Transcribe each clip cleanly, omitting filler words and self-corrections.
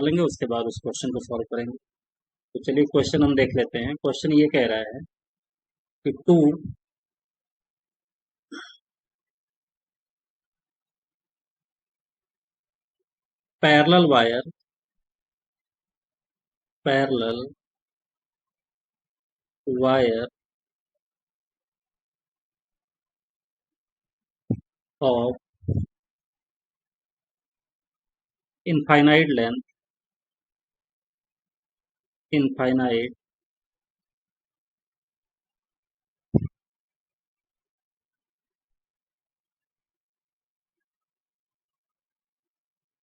लेंगे, उसके बाद उस क्वेश्चन को सॉल्व करेंगे। तो चलिए क्वेश्चन हम देख लेते हैं। क्वेश्चन ये कह रहा है कि two parallel wire of infinite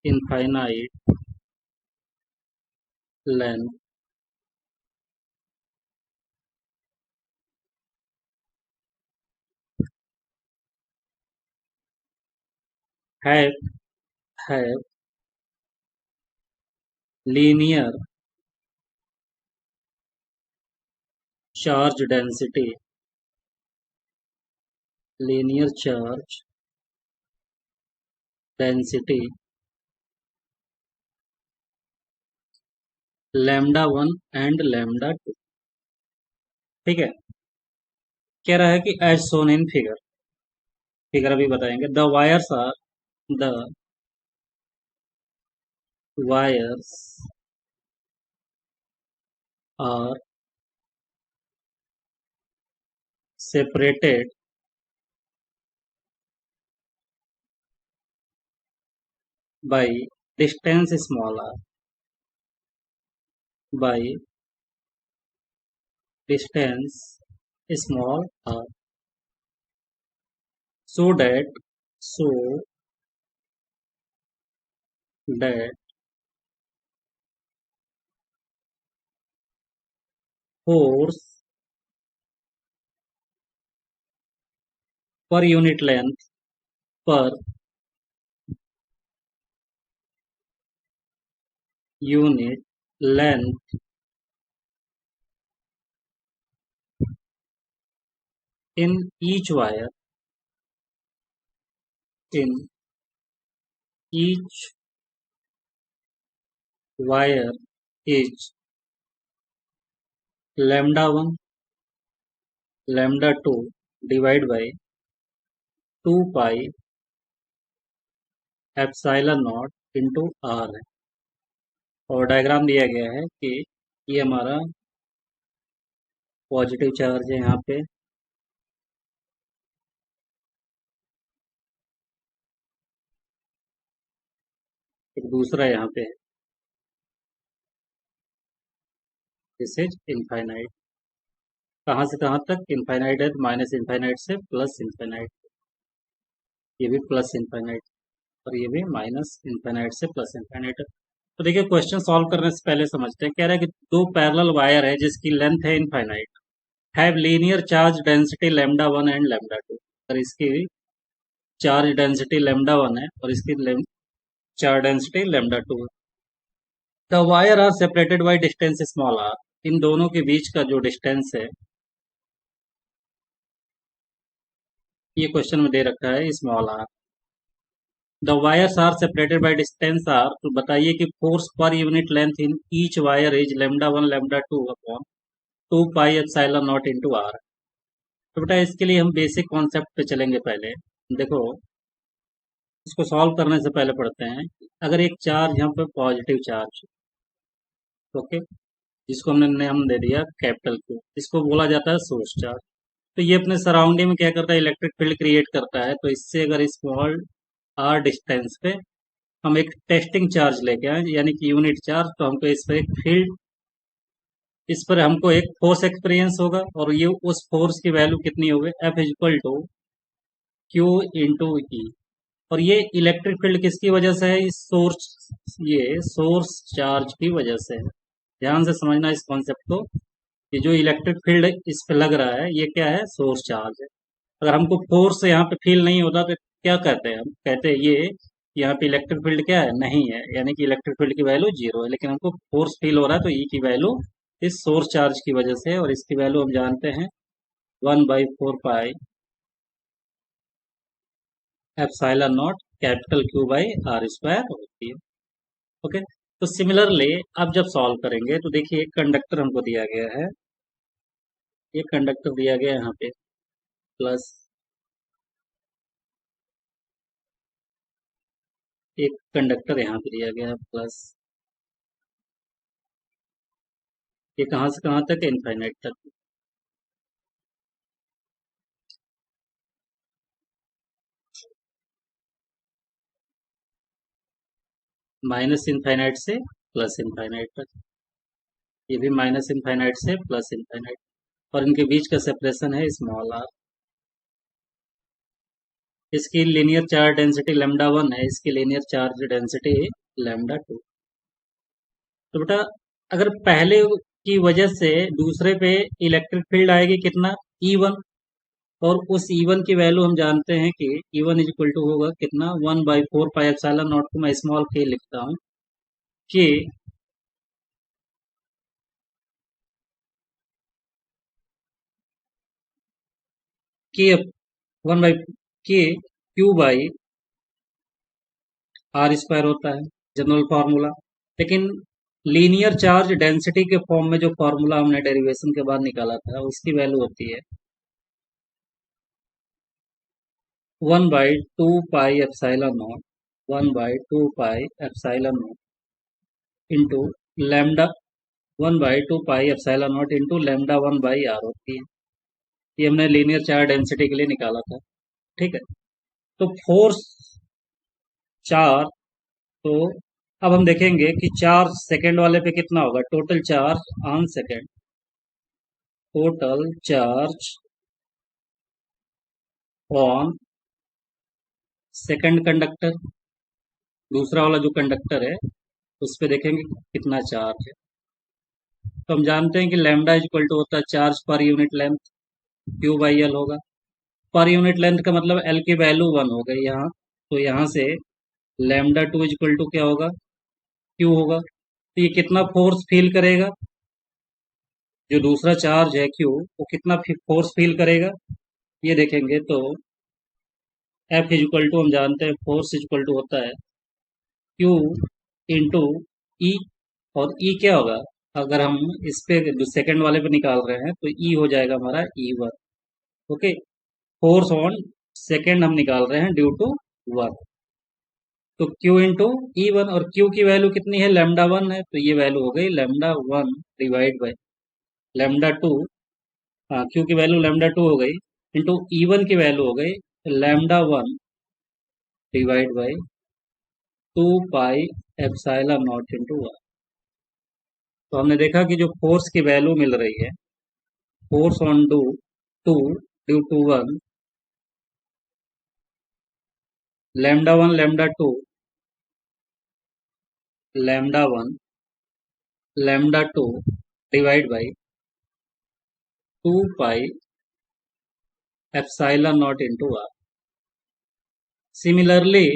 infinite length have have linear charge density linear charge density lambda one and lambda two. ठीक है। कह रहा है कि as shown in figure, figure अभी बताएंगे। The wires are separated by distance small r by distance small r so that so that force per unit length per unit length in each wire in each wire is lambda 1 lambda 2 divided by 2 pi epsilon naught into r है। और diagram दिया गया है कि ये हमारा positive charge है यहाँ पे, एक दूसरा यहाँ पे है। This is infinite. कहाँ से कहाँ तक इनफाइनाइट है? माइनस इनफाइनाइट से प्लस इनफाइनाइट। ये भी प्लस इनफाइनाइट और ये भी माइनस इनफाइनाइट से प्लस इनफाइनाइट। तो देखिए क्वेश्चन सॉल्व करने से पहले समझते हैं। कह रहा है कि दो पैरेलल वायर है जिसकी लेंथ है infinite, have linear charge density lambda one and lambda two. और इसकी चार्ज डेंसिटी लैम्डा वन है और इसकी चार्ज डेंसिटी लैम्डा टू है। The wire are separated by distance small r. इन दोनों के बीच का जो डिस्टेंस है, ये क्वेश्चन में दे रखा है small R. The wires are separated by distance R. तो बताइए कि force per unit length in each wire is lambda one lambda two upon 2 pi epsilon naught into R. तो बेटा इसके लिए हम बेसिक कॉन्सेप्ट पे चलेंगे। पहले देखो, इसको सॉल्व करने से पहले पढ़ते हैं। अगर एक चार्ज यहाँ पे पॉजिटिव चार्ज, ओके, जिसको हमने नाम दे दिया कैपिटल क्यू, इसको बोला जाता है सोर्स चार्ज। तो ये अपने सराउंडिंग में क्या करता है? इलेक्ट्रिक फील्ड क्रिएट करता है। तो इससे अगर स्मॉल आर डिस्टेंस पे हम एक टेस्टिंग चार्ज लेके आए, यानी कि यूनिट चार्ज, तो हमको इस पर एक फील्ड, इस पर हमको एक फोर्स एक्सपीरियंस होगा। और ये उस फोर्स की वैल्यू कितनी होगी? F is equal to q into E. और ये इलेक्ट्रिक फील्ड किसकी वजह से है? इस सोर्स, ये सोर्स चार्ज की वजह से है। ध्यान से समझना इस कॉन्सेप्ट को। ये जो इलेक्ट्रिक फील्ड इस पे लग रहा है, ये क्या है? सोर्स चार्ज है। अगर हमको फोर्स यहाँ पे फील नहीं होता तो क्या कहते हैं? हम कहते हैं ये यहाँ पे इलेक्ट्रिक फील्ड क्या है? नहीं है, यानी कि इलेक्ट्रिक फील्ड की वैल्यू जीरो है। लेकिन हमको फोर्स फील हो रहा है तो ई की वैल्यू इस सोर्स चार्ज की वजह से है। और इसकी वैल्यू हम जानते हैं 1/4 pi epsilon naught capital Q by R square होती है। ओके। तो सिमिलरली आप जब सॉल्व करेंगे तो देखिए एक कंडक्टर हमको दिया गया है, ये कंडक्टर दिया गया है यहाँ पे प्लस, एक कंडक्टर यहाँ पे दिया गया है प्लस, ये कहाँ से कहाँ तक है, इनफाइनाइट तक। माइनस इनफाइनाइट से प्लस इनफाइनाइट तक, ये भी माइनस इनफाइनाइट से प्लस इनफाइनाइट, और इनके बीच का सेपरेशन है स्मॉल आर। इसकी लीनियर चार्ज डेंसिटी लैम्डा 1 है, इसकी लीनियर चार्ज डेंसिटी लैम्डा 2। तो बेटा अगर पहले की वजह से दूसरे पे इलेक्ट्रिक फील्ड आएगी कितना, E1, और उस E1 की वैल्यू हम जानते हैं कि E1 इज इक्वल टू होगा कितना, 1/4 पाई एप्सिलॉन नॉट को मैं स्मॉल के लिखता हूँ कि के 1/Q आर स्क्वायर होता है, जनरल फार्मूला। लेकिन लीनियर चार्ज डेंसिटी के फॉर्म में जो फार्मूला हमने डेरिवेशन के बाद निकाला था उसकी वैल्यू होती है 1/2 पाई epsilon not, 1/2 pi epsilon naught into lambda, 1/2 pi epsilon naught into lambda 1/r होती है। ये हमने लीनियर चार्ज डेंसिटी के लिए निकाला था, ठीक है। तो फोर्स चार्ज, तो अब हम देखेंगे कि चार्ज सेकंड वाले पे कितना होगा, total charge on second, total charge on second conductor, दूसरा वाला जो कंडक्टर है उस पे देखेंगे कितना चार्ज है। तो हम जानते हैं कि लैम्डा इक्वल टू होता है चार्ज पर यूनिट लेंथ, Q/L होगा। पर यूनिट लेंथ का मतलब L की वैल्यू 1 हो गई यहाँ, तो यहाँ से लैम्डा 2 इक्वल टू क्या होगा, Q होगा। तो ये कितना फोर्स फील करेगा, जो दूसरा चार्ज है Q, वो कितना फोर्स फील करेगा ये देखेंगे। तो F इक्वल टू हम जानते हैं फोर्स इक्वल टू होता है Q इंटू ई, और ई क्या होगा, अगर हम इस पे जो सेकंड वाले पे निकाल रहे हैं तो ई हो जाएगा हमारा E1। Okay, force on second हम निकाल रहे हैं ड्यू टू वर्क, तो Q इंटू E1, और Q की वैल्यू कितनी है, लैम्डा 1 है, तो ये वैल्यू हो गई लैम्डा 1 डिवाइड बाई लैम्डा 2। हाँ, Q की वैल्यू लैम्डा 2 हो गई, इंटू E1 की वैल्यू हो गई lambda 1 divide by 2 pi epsilon naught into. तो हमने देखा कि जो फोर्स की वैल्यू मिल रही है, force on do two due to one, lambda 1 divide by 2 pi epsilon naught into R. Similarly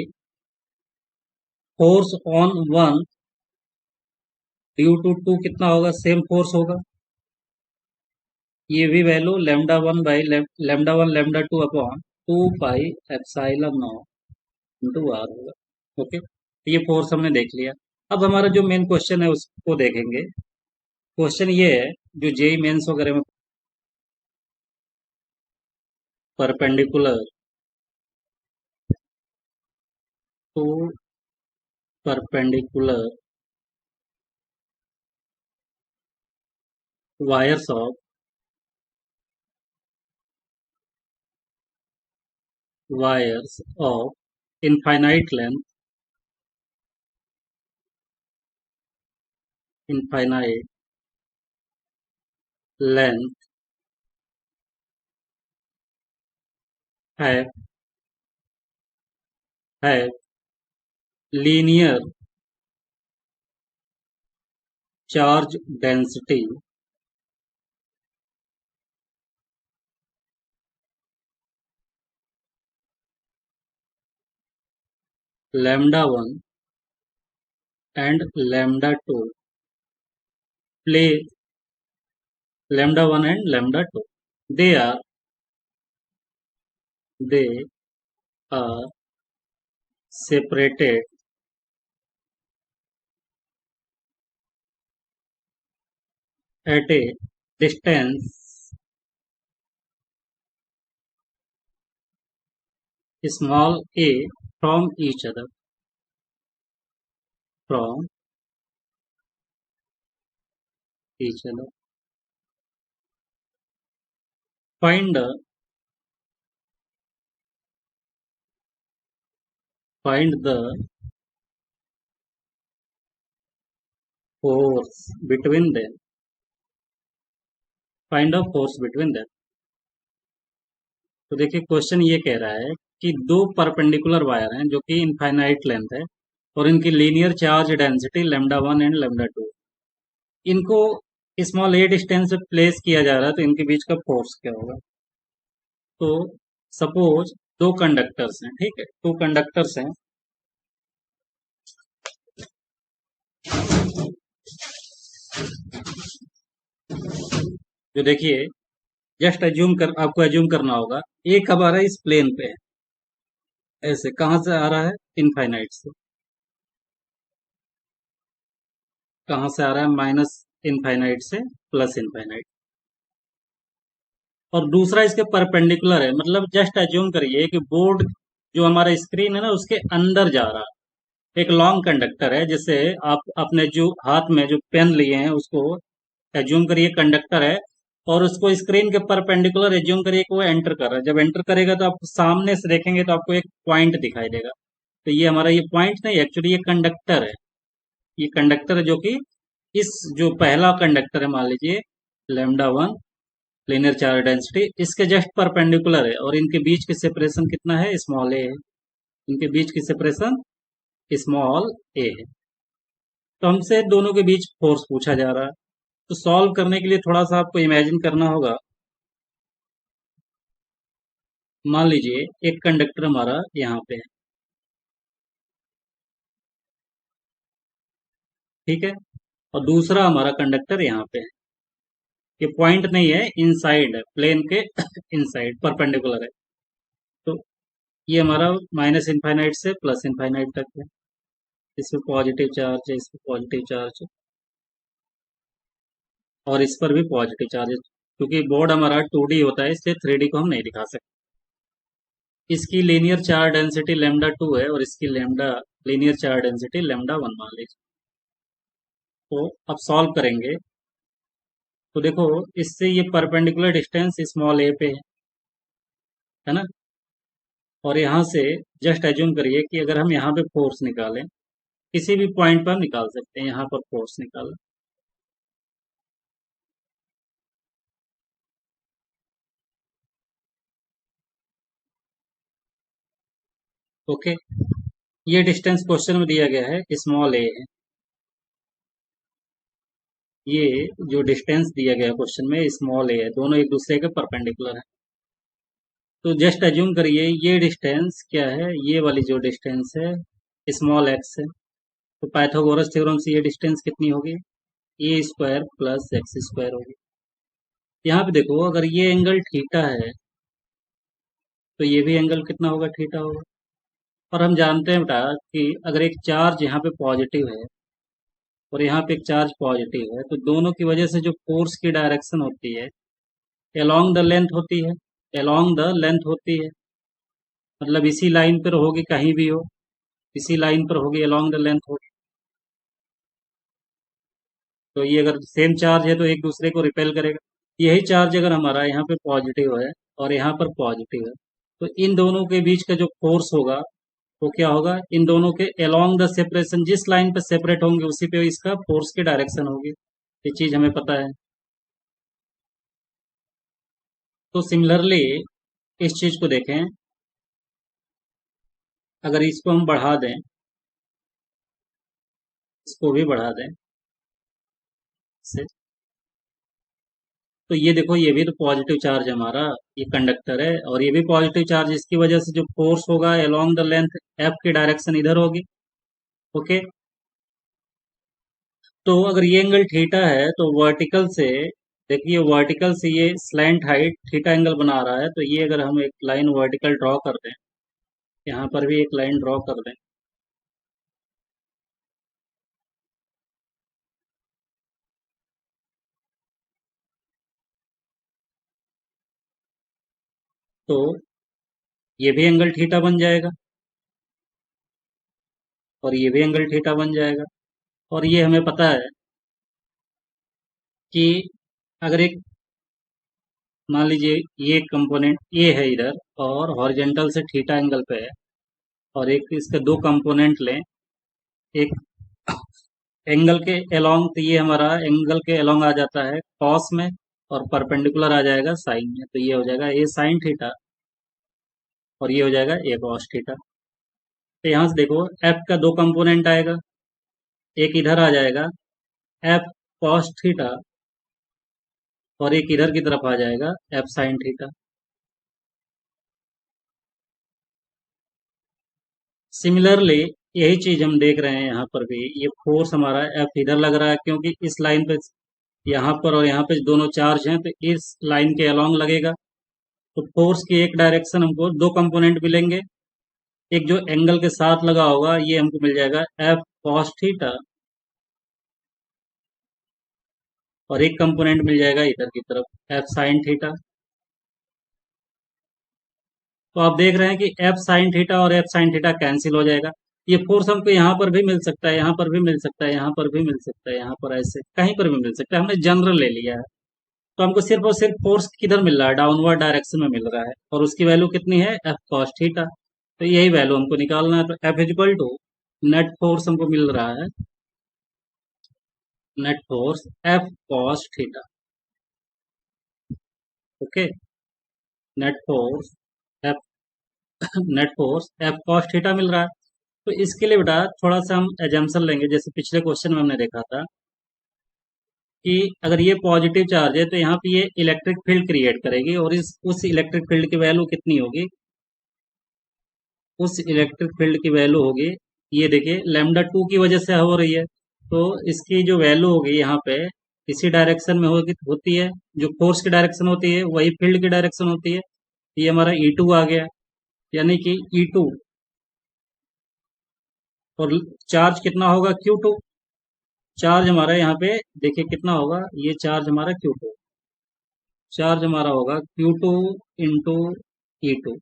force on one due to two कितना होगा, सेम फोर्स होगा, ये भी value lambda 1 upon 2 pi epsilon naught into R होगा। Okay, तो ये force हमने देख लिया। अब हमारा जो मेन क्वेश्चन है उसको देखेंगे। क्वेश्चन ये है जो जेई मेंस वगैरह में, perpendicular to perpendicular wires of wires of infinite length, infinite length have have linear charge density lambda 1 and lambda 2 play, lambda 1 and lambda 2, they are they are separated at a distance small a from each other. From each other. Find the find the force between them. Find the force between them. तो देखिए question ये कह रहा है कि दो perpendicular wire हैं जो कि इनफाइनाइट लेंथ है और इनकी linear charge density lambda one and lambda two, इनको स्मॉल ए डिस्टेंस पे प्लेस किया जा रहा है, तो इनके बीच का फोर्स क्या होगा। तो सपोज दो कंडक्टर्स हैं, ठीक है, टू कंडक्टर्स हैं, जो देखिए जस्ट एज्यूम कर आपको एज्यूम करना होगा एक अब आ रहा है इस प्लेन पे, ऐसे कहाँ से आ रहा है, इनफाइनाइट से, कहाँ से आ रहा है, माइनस इनफाइनाइट से प्लस इनफाइनाइट, और दूसरा इसके परपेंडिकुलर है, मतलब जस्ट एज्यूम करिए कि बोर्ड जो हमारा स्क्रीन है ना उसके अंदर जा रहा है एक लॉन्ग कंडक्टर है, जिससे आप अपने जो हाथ में जो पेन लिए हैं उसको एज्यूम करिए कंडक्टर है, और उसको स्क्रीन के परपेंडिकुलर एज्यूम करिए कि वो एंटर कर रहा है। जब एंटर करेगा तो आप सामने से देखेंगे तो आपको एक पॉइंट दिखाई देगा, तो ये हमारा ये पॉइंट नहीं, एक्चुअली ये कंडक्टर है, ये कंडक्टर है जो कि इस जो पहला कंडक्टर है मान लीजिए lambda one linear charge density, इसके जस्ट परपेंडिकुलर है और इनके बीच की सेपरेशन कितना है, स्मॉल ए है, इनके बीच की सेपरेशन स्मॉल ए है। तो हमसे दोनों के बीच फोर्स पूछा जा रहा है, तो सॉल्व करने के लिए थोड़ा सा आपको इमेजिन करना होगा। मान लीजिए एक कंडक्टर हमारा यहाँ पे है, ठीक है, और दूसरा हमारा कंडक्टर यहाँ पे है, ये पॉइंट नहीं है, इनसाइड है प्लेन के इनसाइड परपेंडिकुलर है, तो ये हमारा माइनस इनफाइनाइट से प्लस इनफाइनाइट तक है, इसमें पॉजिटिव चार्ज है, इसमें पॉजिटिव चार्ज है, और इस पर भी पॉजिटिव चार्ज है, क्योंकि बोर्ड हमारा 2D होता है इसलिए 3D को हम नहीं दिखा सकते। इसकी linear charge density lambda two है और इसकी lambda linear charge density lambda one मान लीजिए। तो अब सॉल्व करेंगे तो देखो इससे ये परपेंडिकुलर डिस्टेंस स्मॉल ए पे है ना, और यहाँ से जस्ट एज्यूम करिए कि अगर हम यहाँ पे फोर्स निकालें, किसी भी पॉइंट पर हम निकाल सकते हैं, यहाँ पर फोर्स निकालें, ओके। ये डिस्टेंस क्वेश्चन में दिया गया है स्मॉल ए है, ये जो डिस्टेंस दिया गया क्वेश्चन में स्मॉल ए है, दोनों एक दूसरे के परपेंडिकुलर है। तो जस्ट एज्यूम करिए ये डिस्टेंस क्या है, ये वाली जो डिस्टेंस है स्मॉल एक्स है, तो पाइथागोरस थ्योरम से ये डिस्टेंस कितनी होगी, ए स्क्वायर प्लस एक्स स्क्वायर होगी। यहाँ पे देखो अगर ये एंगल थीटा है तो ये भी एंगल कितना होगा, थीटा होगा। और हम जानते हैं बेटा कि अगर एक चार्ज यहाँ पे पॉजिटिव है और यहाँ पे एक चार्ज पॉजिटिव है, तो दोनों की वजह से जो फोर्स की डायरेक्शन होती है अलोंग द लेंथ होती है, अलोंग द लेंथ होती है, मतलब इसी लाइन पर होगी, कहीं भी हो इसी लाइन पर होगी, अलोंग द लेंथ होगी। तो ये अगर सेम चार्ज है तो एक दूसरे को रिपेल करेगा, यही चार्ज अगर हमारा यहाँ पे पॉजिटिव है और यहाँ पर पॉजिटिव है, तो इन दोनों के बीच का जो फोर्स होगा वो क्या होगा, इन दोनों के अलोंग द सेपरेशन, जिस लाइन पे सेपरेट होंगे उसी पे इसका फोर्स की डायरेक्शन होगी, ये चीज हमें पता है। तो सिमिलरली इस चीज को देखें, अगर इसको हम बढ़ा दें, इसको भी बढ़ा दें से, तो ये देखो ये भी तो पॉजिटिव चार्ज है हमारा, ये कंडक्टर है और ये भी पॉजिटिव चार्ज, इसकी वजह से जो फोर्स होगा अलोंग द लेंथ एफ की डायरेक्शन इधर होगी, ओके। तो अगर ये एंगल थीटा है तो वर्टिकल से, देखिए वर्टिकल से ये स्लैंट हाइट थीटा एंगल बना रहा है, तो ये अगर हम एक लाइन वर्टिकल ड्रॉ कर दें, यहाँ पर भी एक लाइन ड्रॉ कर दें, तो ये भी एंगल थीटा बन जाएगा और ये भी एंगल थीटा बन जाएगा। और ये हमें पता है कि अगर एक मान लीजिए ये कंपोनेंट ए है इधर और हॉरिजेंटल से थीटा एंगल पे है, और एक इसके दो कंपोनेंट लें, एक एंगल के अलोंग, तो ये हमारा एंगल के अलोंग आ जाता है कॉस में और परपेंडिकुलर आ जाएगा साइन में, तो ये हो जाएगा ए साइन थीटा और ये हो जाएगा ए कॉस थीटा। तो यहाँ से देखो एफ का दो कंपोनेंट आएगा, एक इधर आ जाएगा एफ कॉस थीटा और एक इधर की तरफ आ जाएगा एफ साइन थीटा। सिमिलरली यही चीज हम देख रहे हैं यहाँ पर भी, ये फोर्स हमारा एफ इधर लग रहा है क्योंकि इस लाइन पे यहाँ पर और यहाँ पे दोनों चार्ज हैं, तो इस लाइन के अलोंग लगेगा। तो फोर्स की एक डायरेक्शन हमको दो कंपोनेंट मिलेंगे, एक जो एंगल के साथ लगा होगा ये हमको मिल जाएगा एफ कॉस थीटा और एक कंपोनेंट मिल जाएगा इधर की तरफ एफ साइन थीटा। तो आप देख रहे हैं कि एफ साइन थीटा और एफ साइन थीटा कैंसिल हो जाएगा। ये फोर्स हमको यहाँ पर भी मिल सकता है, यहाँ पर भी मिल सकता है, यहाँ पर भी मिल सकता है, यहाँ पर ऐसे कहीं पर भी मिल सकता है, हमने जनरल ले लिया है। तो हमको सिर्फ और सिर्फ फोर्स किधर मिल रहा है, डाउनवर्ड डायरेक्शन में मिल रहा है, और उसकी वैल्यू कितनी है एफ कॉस थीटा। तो यही वैल्यू हमको निकालना है। तो F equal to net force हमको मिल रहा है, net force F cos theta. Okay, net force F net force F cos theta मिल रहा है। तो इसके लिए बेटा थोड़ा सा हम एजम्पशन लेंगे, जैसे पिछले क्वेश्चन में हमने देखा था कि अगर ये पॉजिटिव चार्ज है तो यहाँ पे ये इलेक्ट्रिक फील्ड क्रिएट करेगी, और इस उस इलेक्ट्रिक फील्ड की वैल्यू कितनी होगी, उस इलेक्ट्रिक फील्ड की वैल्यू होगी, ये देखिए लैम्डा टू की वजह से हो रही है, तो इसकी जो वैल्यू होगी यहाँ पे इसी डायरेक्शन में होगी, होती है, जो फोर्स की डायरेक्शन होती है वही फील्ड की डायरेक्शन होती है। ये हमारा ई टू आ गया, यानी कि ई टू, और चार्ज कितना होगा क्यू टू। चार्ज हमारा यहाँ पे देखिए कितना होगा, ये चार्ज हमारा क्यू टू, चार्ज हमारा होगा Q two into E two.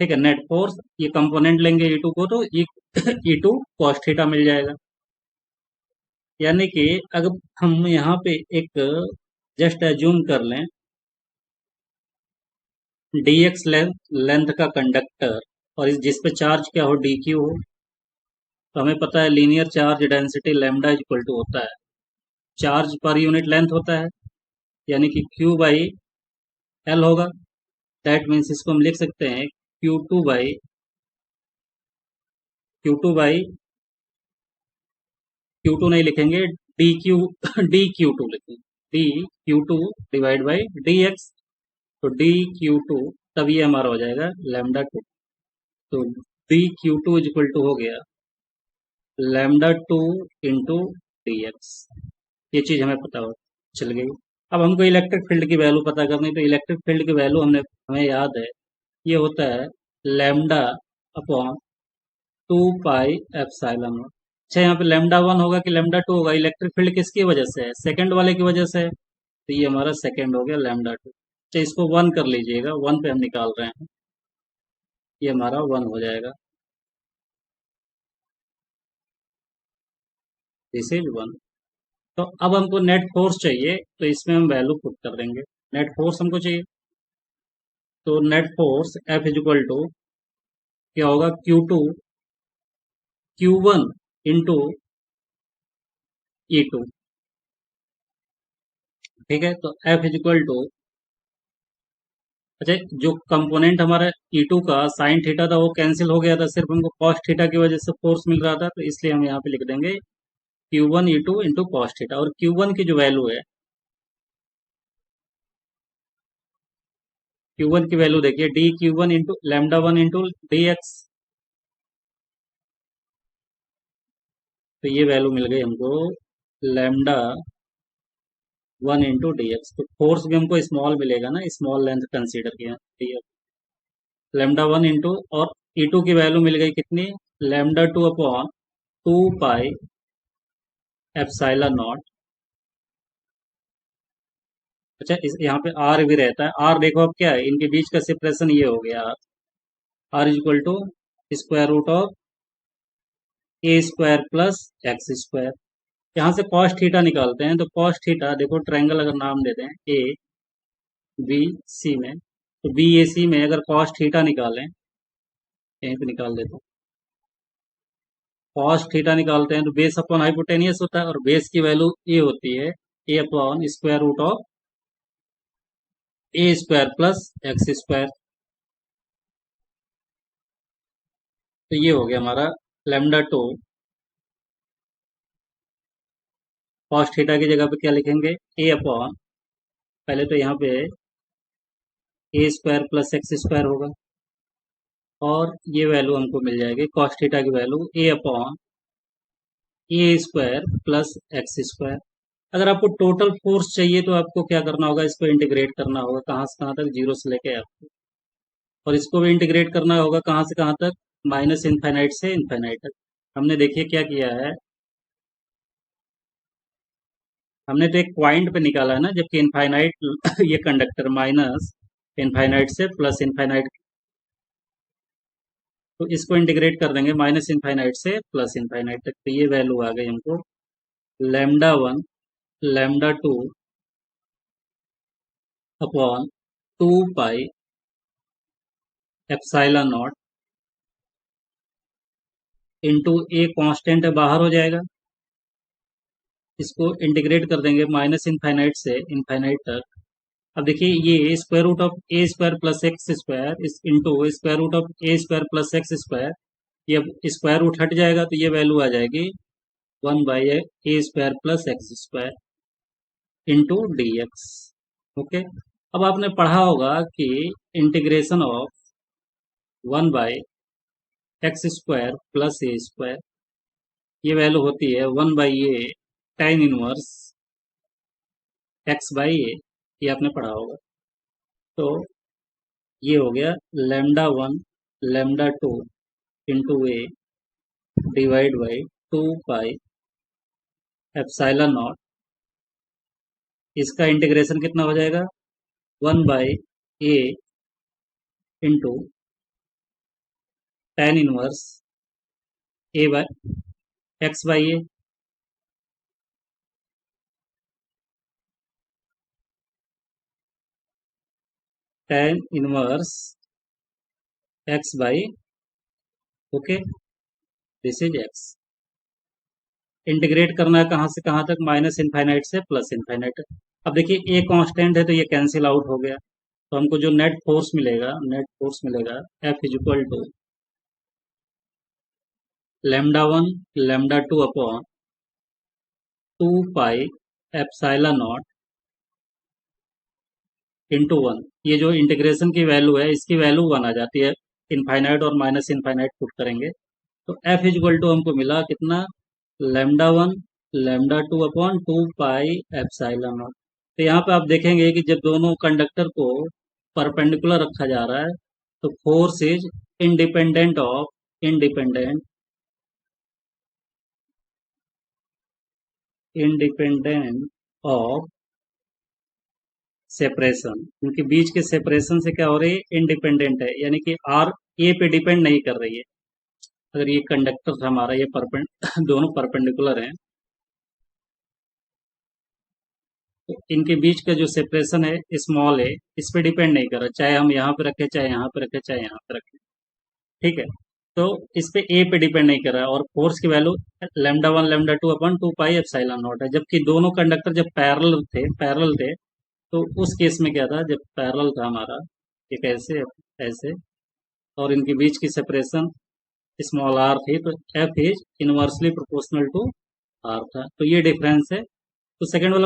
ठीक है, नेट फोर्स ये कंपोनेंट लेंगे ई टू को, तो ई टू कॉस थीटा मिल जाएगा। यानी कि अगर हम यहाँ पे एक जस्ट एज्यूम कर लें dx लेंथ का कंडक्टर, और इस जिस पे चार्ज क्या हो डी क्यू हो, तो हमें पता है linear charge density lambda equal to होता है चार्ज पर यूनिट लेंथ होता है, यानी कि Q बाई एल होगा। दैट मीन्स इसको हम लिख सकते हैं Q2 बाई Q2 नहीं लिखेंगे, d q d q two लिखेंगे, d q two divide by d x. तो डी क्यू टू, तब ये हमारा हो जाएगा लैम्डा टू। तो d q two is equal to हो गया lambda two into d x. ये चीज हमें पता हो चल गई। अब हमको इलेक्ट्रिक फील्ड की वैल्यू पता करनी, तो इलेक्ट्रिक फील्ड की वैल्यू हमें याद है, ये होता है lambda upon two pi epsilon not. अच्छा, यहाँ पे लैम्डा वन होगा कि लैम्डा टू होगा, इलेक्ट्रिक फील्ड किसकी वजह से है, सेकंड वाले की वजह से है, तो ये हमारा सेकंड हो गया लैम्डा टू। अच्छा, इसको वन कर लीजिएगा, वन पे हम निकाल रहे हैं, ये हमारा वन हो जाएगा, दिस इज वन। तो अब हमको नेट फोर्स चाहिए, तो इसमें हम वैल्यू पुट कर देंगे, नेट फोर्स हमको चाहिए। तो net force F is equal to क्या होगा, Q one into E two. ठीक है, तो एफ इज इक्वल टू, अच्छा जो कंपोनेंट हमारा ई टू का साइन थीटा था वो कैंसिल हो गया था, सिर्फ हमको कॉस थीटा की वजह से फोर्स मिल रहा था, तो इसलिए हम यहाँ पे लिख देंगे Q1 ई टू इंटू कॉस थीटा। और Q1 की जो वैल्यू है, Q1 की वैल्यू देखिए D Q1 into lambda one into d x. तो ये वैल्यू मिल गई हमको lambda one into d x. तो फोर्स भी हमको स्मॉल मिलेगा ना, स्मॉल लेंथ कंसीडर किया D x, lambda one into, और ई टू की वैल्यू मिल गई कितनी, lambda two upon two pi epsilon not अच्छा, इस यहाँ पे आर भी रहता है। आर देखो अब क्या है, इनके बीच का सेपरेशन ये हो गया, R is equal to square root of a square plus x square. यहाँ से कॉस थीटा निकालते हैं, तो कॉस थीटा देखो, ट्रायंगल अगर नाम देते हैं ए बी सी में, तो बी ए सी में अगर कॉस थीटा निकालें, यहीं पे निकाल देता हूँ, कॉस थीटा निकालते हैं तो बेस अपॉन हाइपोटेनियस होता है, और बेस की वैल्यू ए होती है a upon square root of a square plus x square. तो ये हो गया हमारा लेमडा टू। कॉस थीटा की जगह पे क्या लिखेंगे, ए अपॉन, पहले तो यहाँ पे ए स्क्वायर प्लस एक्स स्क्वायर होगा, और ये वैल्यू हमको मिल जाएगी कॉस थीटा की वैल्यू ए अपॉन ए स्क्वायर प्लस एक्स स्क्वायर। अगर आपको टोटल फोर्स चाहिए तो आपको क्या करना होगा, इसको इंटीग्रेट करना होगा, कहाँ से कहाँ तक, जीरो से लेके आपको, और इसको भी इंटीग्रेट करना होगा कहाँ से कहाँ तक, माइनस इनफाइनाइट से इनफाइनाइट तक। हमने देखिए क्या किया है, हमने तो एक पॉइंट पे निकाला है ना, जबकि इनफाइनाइट ये कंडक्टर माइनस इनफाइनाइट से प्लस इनफाइनाइट, तो इसको इंटीग्रेट कर देंगे माइनस इनफाइनाइट से प्लस इनफाइनाइट तक, तो ये वैल्यू आ गई हमको lambda one lambda two upon two pi epsilon naught into a constant बाहर हो जाएगा, इसको इंटीग्रेट कर देंगे माइनस इनफाइनाइट से इनफाइनाइट तक। अब देखिए ये square root of a square plus x square इस into square root of a square plus x square, ये अब स्क्वायर रूट हट जाएगा तो ये वैल्यू आ जाएगी one by a square plus x square into d x. Okay, अब आपने पढ़ा होगा कि integration of one by x square plus a square, ये वैल्यू होती है one by a tan inverse x by a, ये आपने पढ़ा होगा। तो ये हो गया lambda one lambda two into a divide by two pi epsilon naught, इसका इंटीग्रेशन कितना हो जाएगा, one by a into tan inverse A by x by a, tan inverse x by, okay, this is x. Integrate करना है कहाँ से कहाँ तक, माइनस इनफाइनाइट से प्लस इनफाइनाइट। अब देखिए ए कांस्टेंट है तो ये कैंसिल आउट हो गया, तो हमको जो नेट फोर्स मिलेगा F is equal to lambda one lambda two upon two pi epsilon naught into one. ये जो इंटीग्रेशन की वैल्यू है इसकी वैल्यू वन आ जाती है, इनफाइनाइट और माइनस इनफाइनाइट पुट करेंगे, तो एफ इज इक्वल टू हमको मिला कितना, lambda one lambda two upon two pi epsilon not. तो यहाँ पे आप देखेंगे कि जब दोनों कंडक्टर को परपेंडिकुलर रखा जा रहा है तो force is independent independent of separation. उनके बीच के सेपरेशन से क्या हो रही है, इंडिपेंडेंट है, यानी कि आर ए पे डिपेंड नहीं कर रही है। अगर ये कंडक्टर था हमारा, ये दोनों परपेंडिकुलर हैं, तो इनके बीच का जो सेपरेशन है स्मॉल है, इस पे डिपेंड नहीं कर रहा, चाहे हम यहाँ पे रखें चाहे यहाँ पे रखें चाहे यहाँ पे रखें, ठीक है। तो इस पे ए पे डिपेंड नहीं कर रहा है, और फोर्स की value lambda one lambda two upon two pi epsilon not है, जबकि दोनों कंडक्टर जब पैरेलल थे तो उस केस में क्या था, जब पैरेलल था हमारा, एक ऐसे ऐसे, और इनके बीच की सेपरेशन स्मॉल आर थी, तो F is inversely proportional to R था, तो ये डिफरेंस है। तो सेकंड वाला